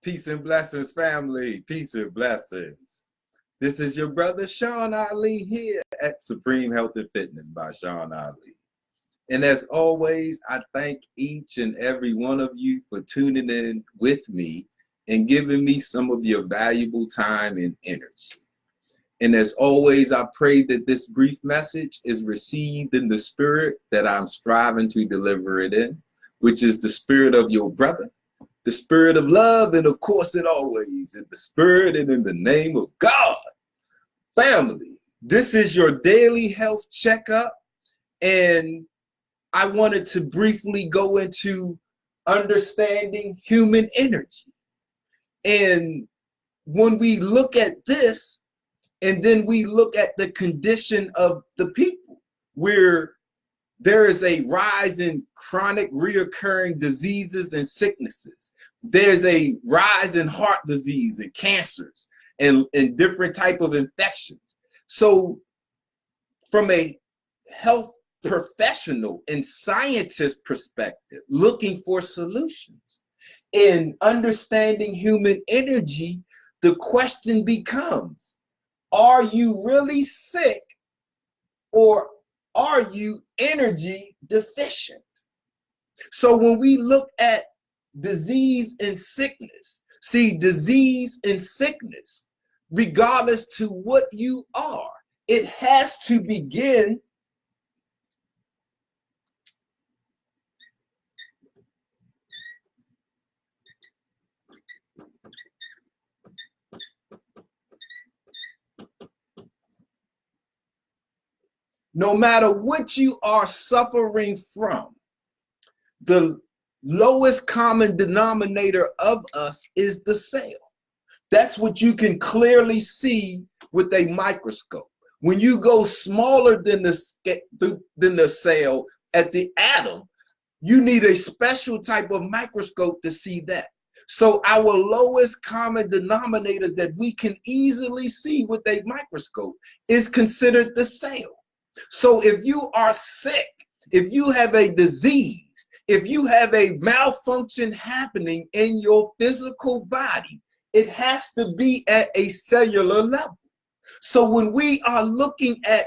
Peace and blessings, family. Peace and blessings. This is your brother Sean Ali here at Supreme Health and Fitness by Sean Ali. And as always, I thank each and every one of you for tuning in with me and giving me some of your valuable time and energy. And as always, I pray that this brief message is received in the spirit that I'm striving to deliver it in, which is the spirit of your brother, the spirit of love, and of course it always in the spirit and in the name of God. Family, this is your daily health checkup, and I wanted to briefly go into understanding human energy. And when we look at this, and then we look at the condition of the people, where there is a rise in chronic reoccurring diseases and sicknesses. There's a rise in heart disease and cancers and different type of infections. So from a health professional and scientist perspective, looking for solutions and understanding human energy, the question becomes, are you really sick or are you energy deficient? So when we look at disease and sickness, see, disease and sickness, regardless to what you are, it has to begin no matter what you are suffering from. The lowest common denominator of us is the cell. That's what you can clearly see with a microscope. When you go smaller than the cell at the atom, you need a special type of microscope to see that. So our lowest common denominator that we can easily see with a microscope is considered the cell. So if you are sick, if you have a disease, if you have a malfunction happening in your physical body, it has to be at a cellular level. So when we are looking at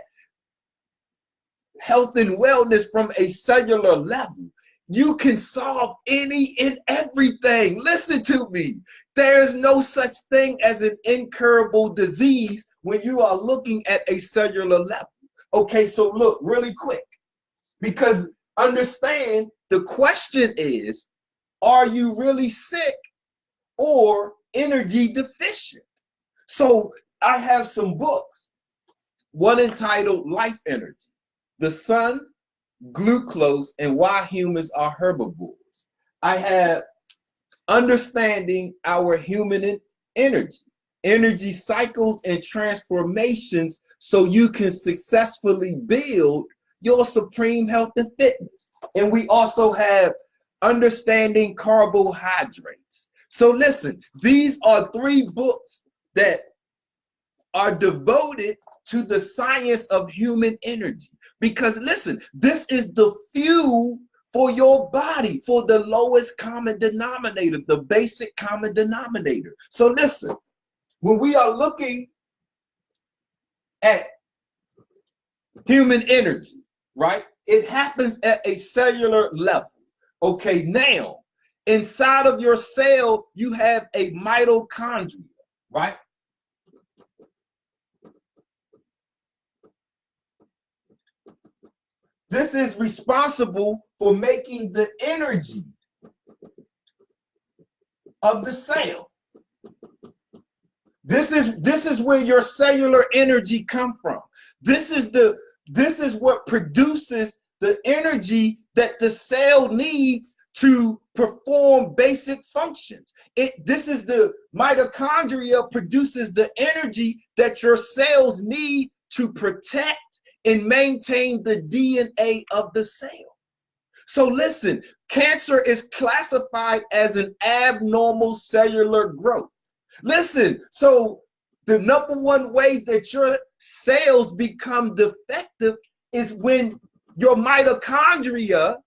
health and wellness from a cellular level, you can solve any and everything. Listen to me. There is no such thing as an incurable disease when you are looking at a cellular level. Okay, so look really quick, because understand the question is, are you really sick or energy deficient? So I have some books, one entitled Life Energy, The Sun, Glucose, and Why Humans Are Herbivores. I have Understanding Our Human Energy Cycles and Transformations so you can successfully build your supreme health and fitness. And we also have Understanding Carbohydrates. So listen, these are 3 books that are devoted to the science of human energy. Because listen, this is the fuel for your body, for the lowest common denominator, the basic common denominator. So listen, when we are looking at human energy, right? It happens at a cellular level. Okay, now, inside of your cell, you have a mitochondria, right? This is responsible for making the energy of the cell. This is where your cellular energy comes from. This is what produces the energy that the cell needs to perform basic functions. This is the mitochondria produces the energy that your cells need to protect and maintain the DNA of the cell. So listen, cancer is classified as an abnormal cellular growth. Listen, so the number one way that your cells become defective is when your mitochondria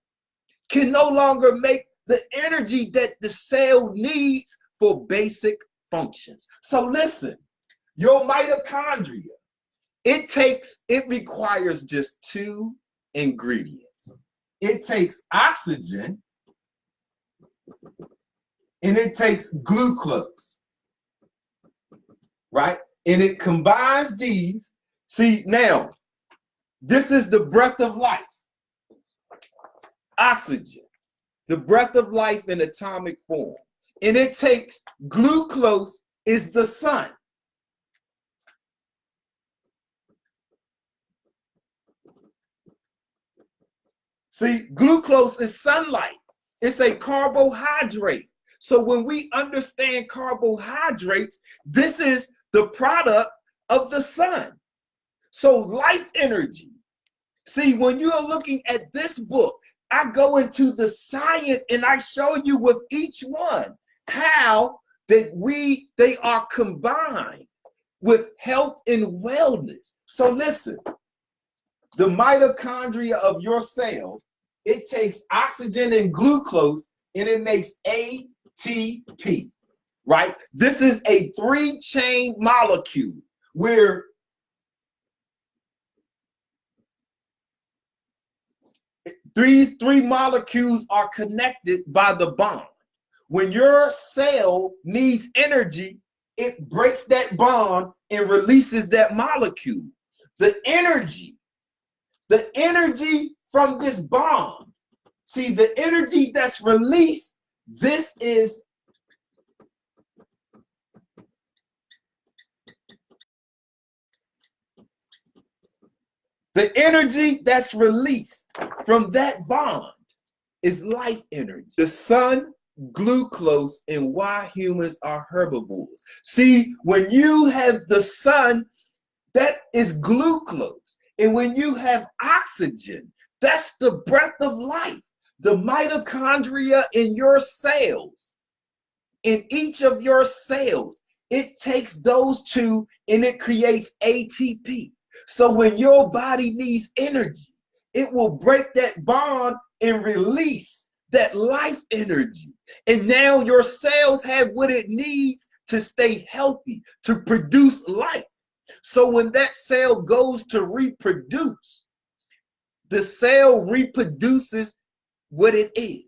can no longer make the energy that the cell needs for basic functions. So listen, your mitochondria, it requires just two ingredients. It takes oxygen and it takes glucose, right? And it combines these. See, now, this is the breath of life. Oxygen, the breath of life in atomic form. And it takes glucose is the sun. See, glucose is sunlight. It's a carbohydrate. So when we understand carbohydrates, this is the product of the sun. So life energy. See, when you are looking at this book, I go into the science and I show you with each one how they are combined with health and wellness. So listen, the mitochondria of your cell, it takes oxygen and glucose and it makes ATP, right? This is a 3-chain molecule where these 3 molecules are connected by the bond. When your cell needs energy, it breaks that bond and releases that molecule. The energy from this bond, see, the energy that's released, this is the energy that's released from that bond is life energy. The sun, glucose, and why humans are herbivores. See, when you have the sun, that is glucose. And when you have oxygen, that's the breath of life. The mitochondria in your cells, in each of your cells, it takes those two and it creates ATP. So when your body needs energy, it will break that bond and release that life energy. And now your cells have what it needs to stay healthy, to produce life. So when that cell goes to reproduce, the cell reproduces what it is.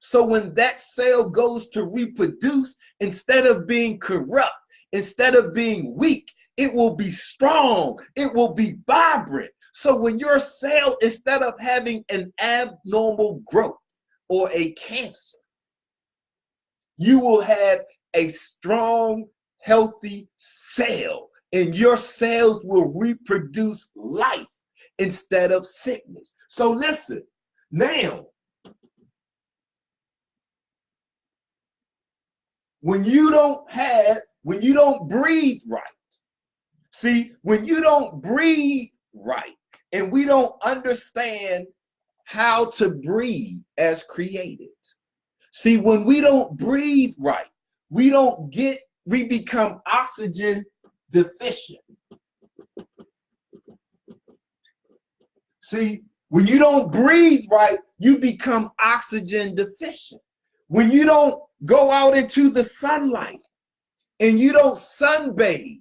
So when that cell goes to reproduce, instead of being corrupt, instead of being weak, it will be strong, it will be vibrant. So when your cell, instead of having an abnormal growth or a cancer, you will have a strong, healthy cell, and your cells will reproduce life instead of sickness. So listen, now, when you don't breathe right, see, when you don't breathe right, and we don't understand how to breathe as created. See, when we don't breathe right, we become oxygen deficient. See, when you don't breathe right, you become oxygen deficient. When you don't go out into the sunlight and you don't sunbathe,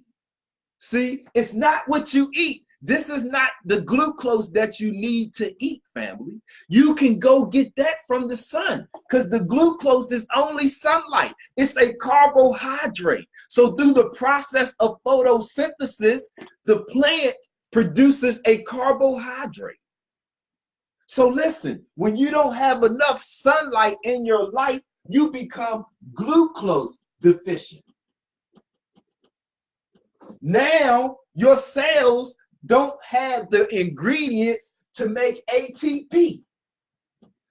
see, it's not what you eat. This is not the glucose that you need to eat, family. You can go get that from the sun because the glucose is only sunlight. It's a carbohydrate. So through the process of photosynthesis, the plant produces a carbohydrate. So listen, when you don't have enough sunlight in your life, you become glucose deficient. Now your cells don't have the ingredients to make ATP.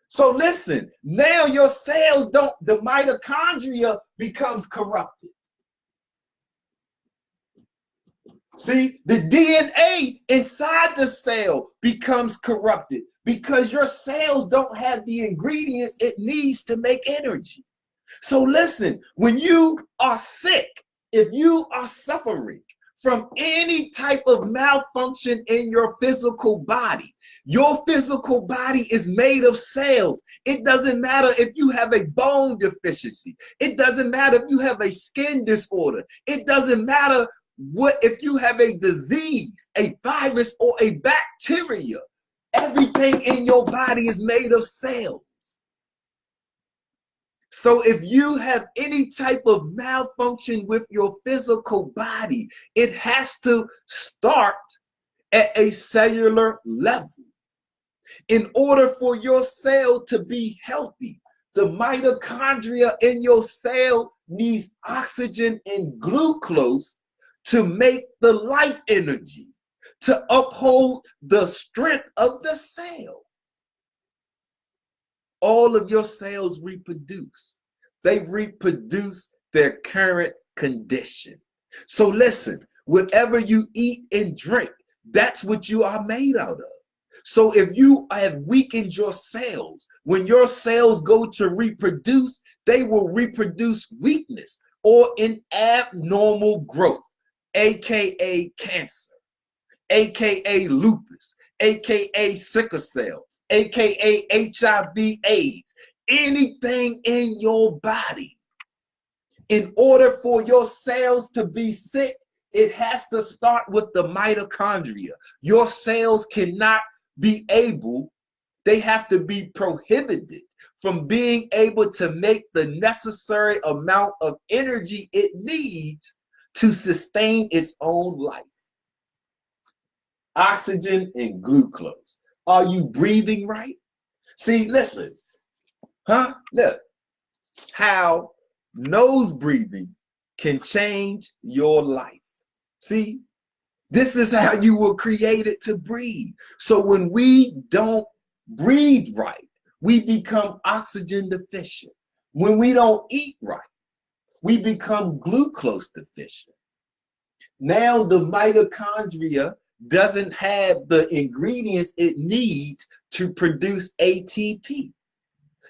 So listen, now your cells the mitochondria becomes corrupted. See, the DNA inside the cell becomes corrupted because your cells don't have the ingredients it needs to make energy. So listen, when you are sick, if you are suffering from any type of malfunction in your physical body, Your physical body is made of cells. It doesn't matter if you have a bone deficiency. It doesn't matter if you have a skin disorder. It doesn't matter what if you have a disease, a virus, or a bacteria. Everything in your body is made of cells. So if you have any type of malfunction with your physical body, it has to start at a cellular level. In order for your cell to be healthy, the mitochondria in your cell needs oxygen and glucose to make the life energy, to uphold the strength of the cell. All of your cells reproduce. They reproduce their current condition. So listen, whatever you eat and drink, that's what you are made out of. So if you have weakened your cells, when your cells go to reproduce, they will reproduce weakness or an abnormal growth, aka cancer, aka lupus, aka sickle cell, aka HIV/AIDS, anything in your body. In order for your cells to be sick, it has to start with the mitochondria. Your cells cannot be able, they have to be prohibited from being able to make the necessary amount of energy it needs to sustain its own life. Oxygen and glucose. Are you breathing right? See, listen, look how nose breathing can change your life. See, this is how you were created to breathe. So when we don't breathe right, we become oxygen deficient. When we don't eat right, we become glucose deficient. Now the mitochondria doesn't have the ingredients it needs to produce ATP.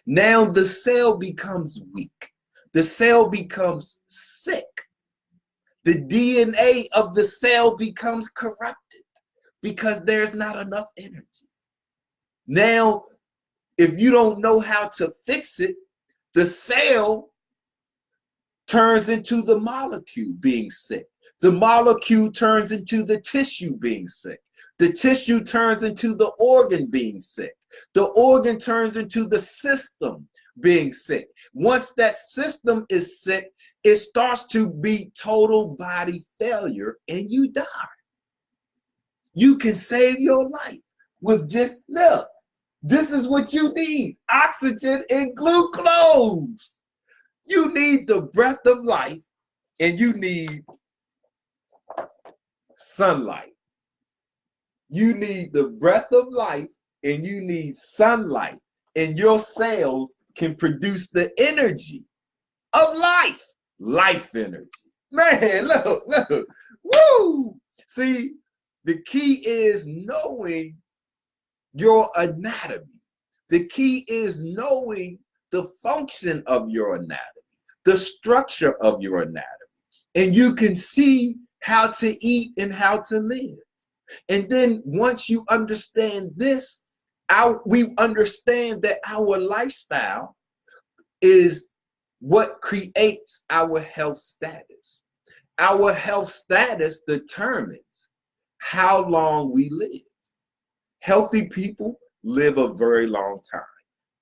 Now the cell becomes weak. The cell becomes sick. The DNA of the cell becomes corrupted because there's not enough energy. Now, if you don't know how to fix it, the cell turns into the molecule being sick. The molecule turns into the tissue being sick. The tissue turns into the organ being sick. The organ turns into the system being sick. Once that system is sick, it starts to be total body failure and you die. You can save your life with just, look, this is what you need, oxygen and glucose. You need the breath of life and you need sunlight. You need the breath of life and you need sunlight, and your cells can produce the energy of life. Life energy. Man, look, woo! See, the key is knowing your anatomy. The key is knowing the function of your anatomy, the structure of your anatomy. And you can see how to eat and how to live. And then once you understand this, we understand that our lifestyle is what creates our health status. Our health status determines how long we live. Healthy people live a very long time.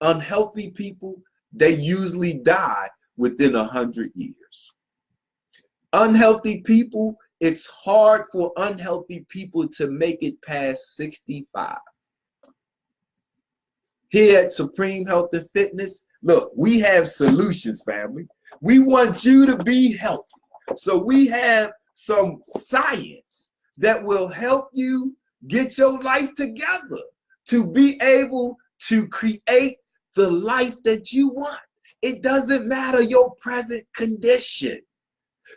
Unhealthy people, they usually die within 100 years. Unhealthy people, it's hard for unhealthy people to make it past 65. Here at Supreme Health and Fitness, look, we have solutions, family. We want you to be healthy. So we have some science that will help you get your life together to be able to create the life that you want. It doesn't matter your present condition.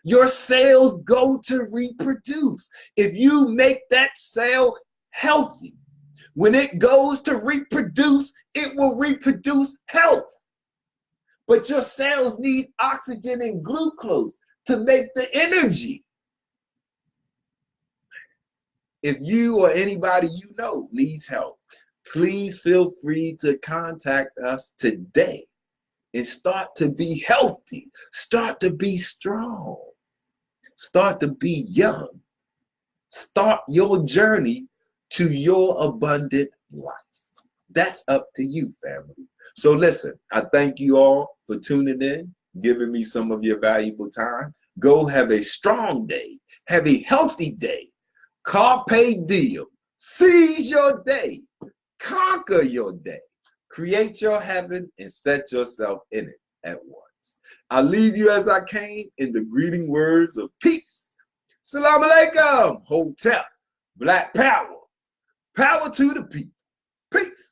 Your cells go to reproduce. If you make that cell healthy, when it goes to reproduce, it will reproduce health. But your cells need oxygen and glucose to make the energy. If you or anybody you know needs help, please feel free to contact us today and start to be healthy, start to be strong, start to be young. Start your journey to your abundant life. That's up to you, family. So listen, I thank you all for tuning in, giving me some of your valuable time. Go have a strong day. Have a healthy day. Carpe diem. Seize your day. Conquer your day. Create your heaven and set yourself in it at once. I leave you as I came in the greeting words of peace. Salam alaikum. Hotel. Black power. Power to the people. Peace.